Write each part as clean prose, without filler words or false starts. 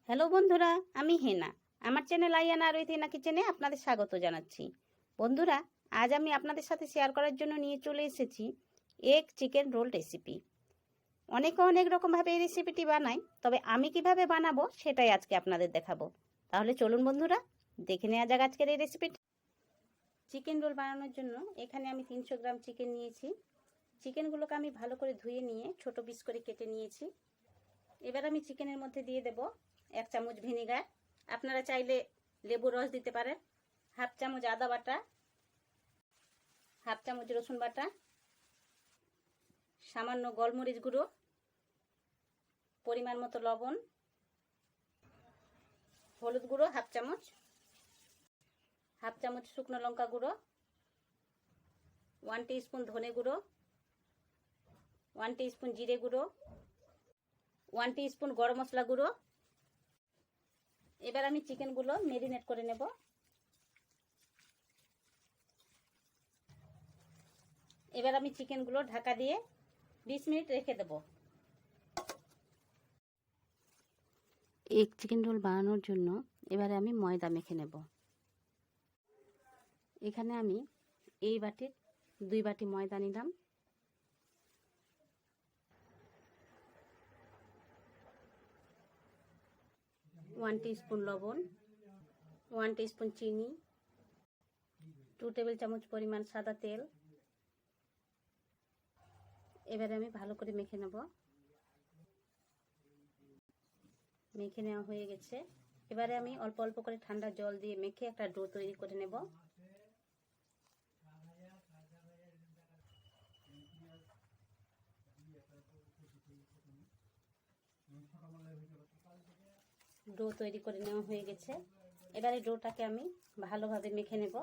Hello বন্ধুরা, আমি হেনা। আমার চ্যানেল aianrwithhenakitchen আপনাদের স্বাগত জানাচ্ছি। বন্ধুরা, আজ আমি আপনাদের সাথে শেয়ার করার জন্য নিয়ে চলে এসেছি এগ চিকেন রোল রেসিপি। অনেকে অনেক রকমভাবে এই রেসিপিটি বানায়, তবে আমি কিভাবে বানাবো সেটাই আজকে আপনাদের দেখাবো। তাহলে চলুন বন্ধুরা, দেখে নেওয়া যাক আজকের এই রেসিপিটি। চিকেন রোল বানানোর জন্য এখানে আমি 300 গ্রাম চিকেন নিয়েছি। চিকেনগুলোকে আমি ভালো করে ধুয়ে নিয়ে ছোট পিস করে কেটে নিয়েছি। এবার আমি চিকেনের মধ্যে দিয়ে দেব 1 চামচ ভিনেগার, আপনারা চাইলে লেবুর রস দিতে পারেন, হাফ চামচ আদা বাটা, হাফ চামচ রসুন বাটা, সামান্য গোলমরিচ গুঁড়ো, পরিমাণ মতো লবণ, হলুদ গুঁড়ো হাফ চামচ শুকনো লঙ্কা গুঁড়ো, 1 টিস্পুন ধনে গুঁড়ো, 1 টিস্পুন জিরে গুঁড়ো, 1 টিস্পুন গরম মশলা গুঁড়ো। এবার আমি চিকেনগুলো ম্যারিনেট করে নেব। এবার আমি চিকেনগুলো ঢাকা দিয়ে 20 মিনিট রেখে দেব। এগ চিকেন রোল বানানোর জন্য এবারে আমি ময়দা মেখে নেব। এখানে আমি এই বাটির 2 বাটি ময়দা নিলাম। ওয়ান টিস্পুন লবণ, 1 টিস্পুন চিনি, 2 টেবিল চামচ পরিমাণ সাদা তেল। এবারে আমি ভালো করে মেখে নেব। মেখে নেওয়া হয়ে গেছে। এবারে আমি অল্প অল্প করে ঠান্ডা জল দিয়ে মেখে একটা ডো তৈরি করে নেব। ডো তৈরি করে নেওয়া হয়ে গেছে। এবারে ডোটাকে আমি ভালোভাবে মেখে নেব।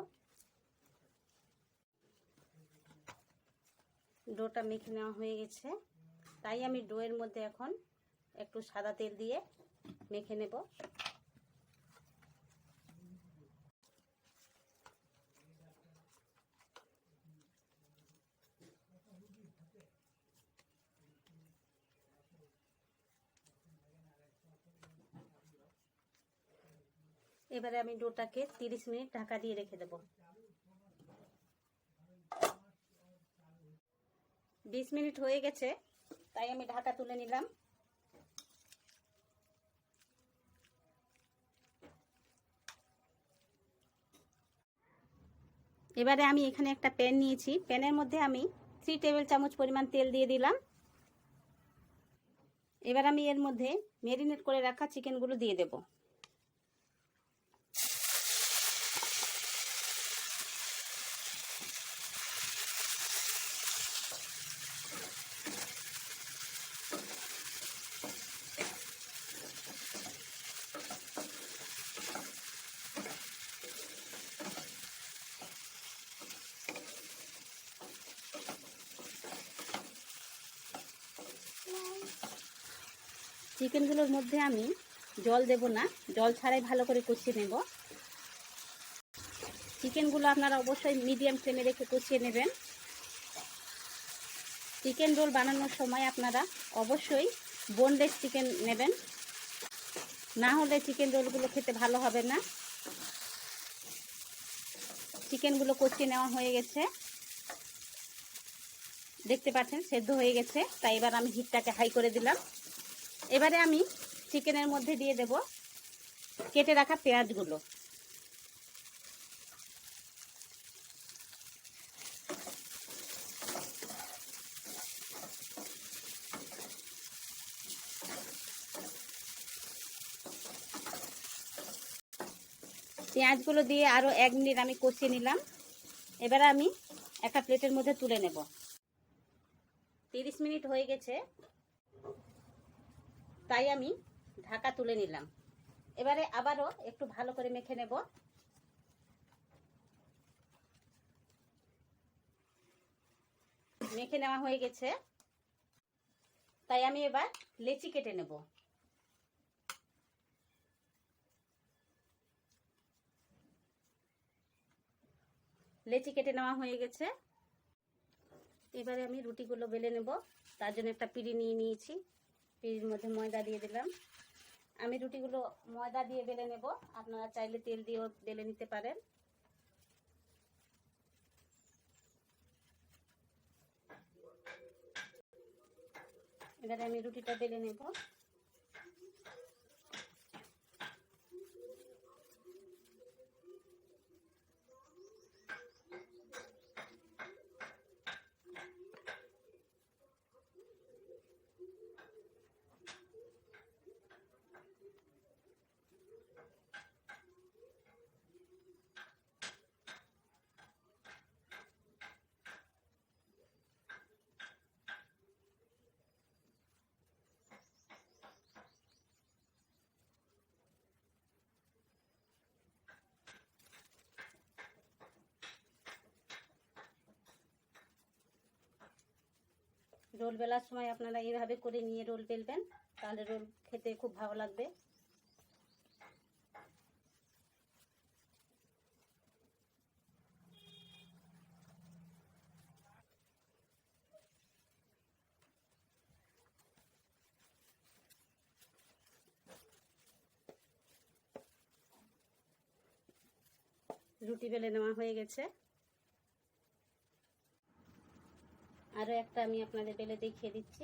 ডোটা মেখে নেওয়া হয়ে গেছে, তাই আমি ডোয়ের মধ্যে এখন একটু সাদা তেল দিয়ে মেখে নেব। এবারে আমি ডোটাকে 30 মিনিট ঢাকা দিয়ে রেখে দেব। 20 মিনিট হয়ে গেছে, তাই আমি ঢাকা তুলে নিলাম। এবারে আমি এখানে একটা প্যান নিয়েছি। প্যানের মধ্যে আমি 3 টেবিল চামচ পরিমাণ তেল দিয়ে দিলাম। এবার আমি এর মধ্যে ম্যারিনেট করে রাখা চিকেনগুলো দিয়ে দেব। চিকেনগুলোর মধ্যে আমি জল দেব না, জল ছাড়াই ভালো করে কষিয়ে নেব। চিকেনগুলো আপনারা অবশ্যই মিডিয়াম ফ্লেমে রেখে কষিয়ে নেবেন। চিকেন রোল বানানোর সময় আপনারা অবশ্যই বোনলেস চিকেন নেবেন, না হলে চিকেন রোলগুলো খেতে ভালো হবে না। চিকেনগুলো কষিয়ে নেওয়া হয়ে গেছে, দেখতে পাচ্ছেন সেদ্ধ হয়ে গেছে। তাই এবার আমি হিটটাকে হাই করে দিলাম। এবারে আমি চিকেনের মধ্যে দিয়ে দেব কেটে রাখা পেঁয়াজগুলো। পেঁয়াজগুলো দিয়ে আরও 1 মিনিট আমি কষিয়ে নিলাম। এবারে আমি একটা প্লেটের মধ্যে তুলে নেব। 30 মিনিট হয়ে গেছে, তাই আমি ঢাকা তুলে নিলাম। এবারে আবারও একটু ভালো করে মেখে নেব। মেখে নেওয়া হয়ে গেছে, তাই আমি এবার লেচি কেটে নেব। লেচি কেটে নেওয়া হয়ে গেছে। এবারে আমি রুটিগুলো বেলে নেব। তার জন্য একটা পিঁড়ি নিয়ে নিয়েছি। পিঁড়ির মধ্যে ময়দা দিয়ে দিলাম। আমি রুটিগুলো ময়দা দিয়ে বেলে নেব, আপনারা চাইলে তেল দিয়েও বেলে নিতে পারেন। এবারে আমি রুটিটা বেলে নেব। রোল বেলার সময় আপনারা এইভাবে করে নিয়ে রোল বেলবেন, তাহলে রোল খেতে খুব ভালো লাগবে। রুটি বেলে নেওয়া হয়ে গেছে। আরো একটা আমি আপনাদের বেলে দেখিয়ে দিচ্ছি।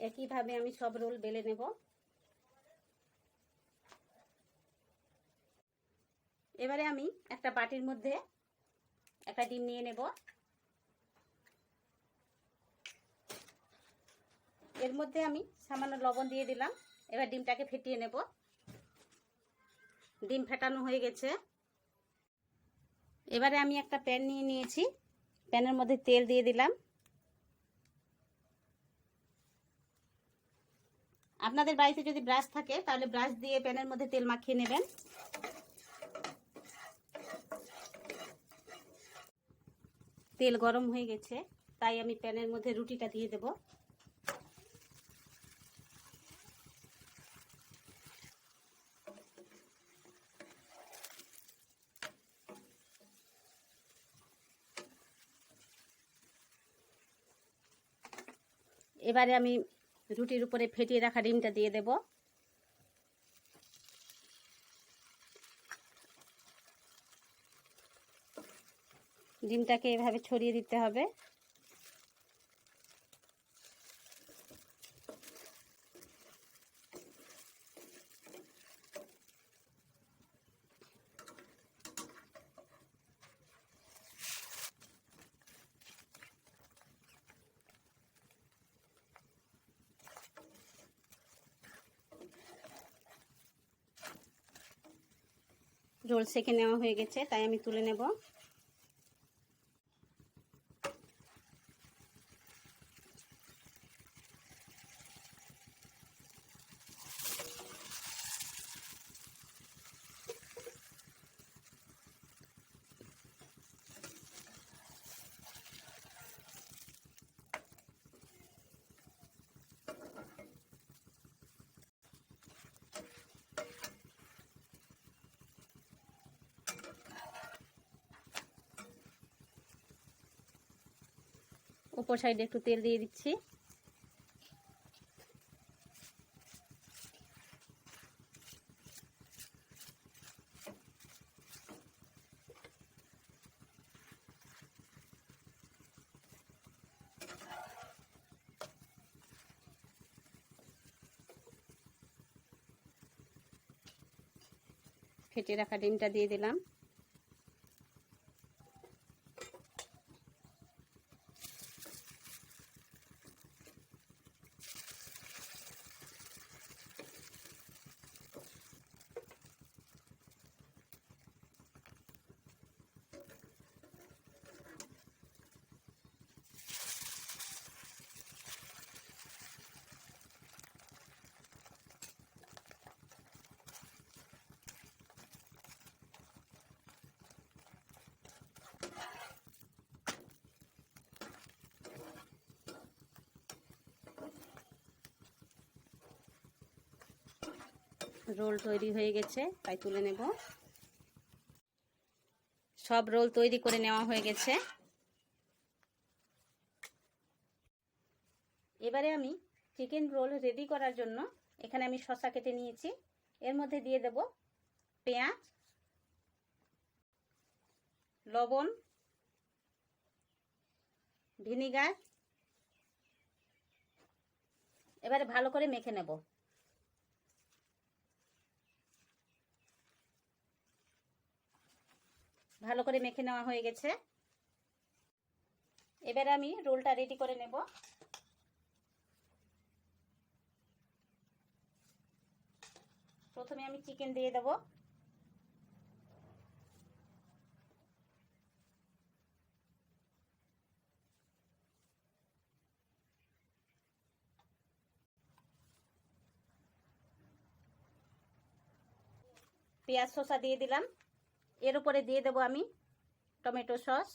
একইভাবে আমি সব রোল বেলে নেব। এবারে আমি একটা বাটির মধ্যে একটা ডিম নিয়ে নেব। এর মধ্যে আমি সামান্য লবণ দিয়ে দিলাম। এবার ডিমটাকে ফেটিয়ে নেব। ডিম ফেটানো হয়ে গেছে। এবারে আমি একটা প্যান নিয়ে নিয়েছি, প্যানের মধ্যে তেল দিয়ে দিলাম। আপনাদের বাড়িতে যদি ব্রাশ থাকে তাহলে ব্রাশ দিয়ে প্যানের মধ্যে তেল মাখিয়ে নেবেন। তেল গরম হয়ে গেছে, তাই আমি প্যানের মধ্যে রুটিটা দিয়ে দেব। এবারে আমি রুটির উপরে ফেটিয়ে রাখা ডিমটা দিয়ে দেব। ডিমটাকে এভাবে ছড়িয়ে দিতে হবে। রোল সেঁকে নেওয়া হয়ে গেছে, তাই আমি তুলে নেব। উপর সাইডে একটু তেল দিয়ে দিচ্ছি। ফেটে রাখা ডিমটা দিয়ে দিলাম। রোল তৈরি হয়ে গেছে, তাই তুলে নেব। সব রোল তৈরি করে নেওয়া হয়ে গেছে। এবারে আমি চিকেন রোল রেডি করার জন্য এখানে আমি শসা কেটে নিয়েছি। এর মধ্যে দিয়ে দেব পেঁয়াজ, লবণ, ভিনিগার। এবারে ভালো করে মেখে নেব। ভালো করে মেখে নেওয়া হয়ে গেছে। এবারে আমি রোলটা রেডি করে নেব। প্রথমে আমি চিকেন দিয়ে দেব। পেঁয়াজ শসা দিয়ে দিলাম। এর উপরে দিয়ে দেব আমি টমেটো সস,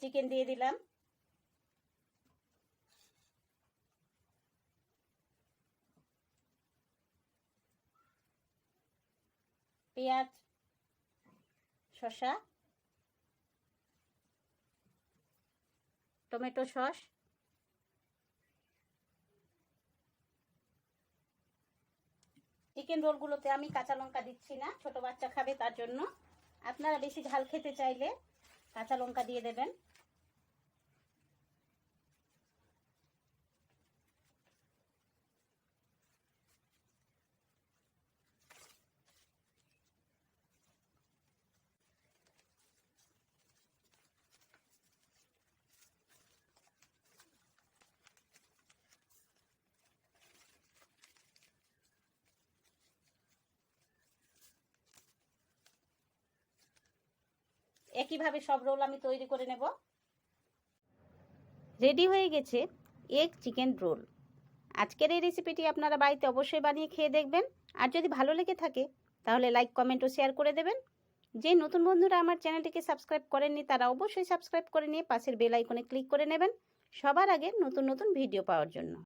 চিকেন দিয়ে দিলাম। পেঁয়াজ, শসা, টমেটো সস, চিকেন রোলগুলোতে আমি কাঁচা লঙ্কা দিচ্ছি না, ছোট বাচ্চা খাবে তার জন্য। আপনারা বেশি ঝাল খেতে চাইলে কাঁচা লঙ্কা দিয়ে দেবেন। একইভাবে সব রোল আমি তৈরি করে নেব। রেডি হয়ে গেছে এগ চিকেন রোল। আজকের এই রেসিপিটি আপনারা বাড়িতে অবশ্যই বানিয়ে খেয়ে দেখবেন। আর যদি ভালো লেগে থাকে তাহলে লাইক, কমেন্ট ও শেয়ার করে দেবেন। যে নতুন বন্ধুরা আমার চ্যানেলটিকে সাবস্ক্রাইব করেননি তারা অবশ্যই সাবস্ক্রাইব করে নিয়ে পাশের বেল আইকনে ক্লিক করে নেবেন সবার আগে নতুন নতুন ভিডিও পাওয়ার জন্য।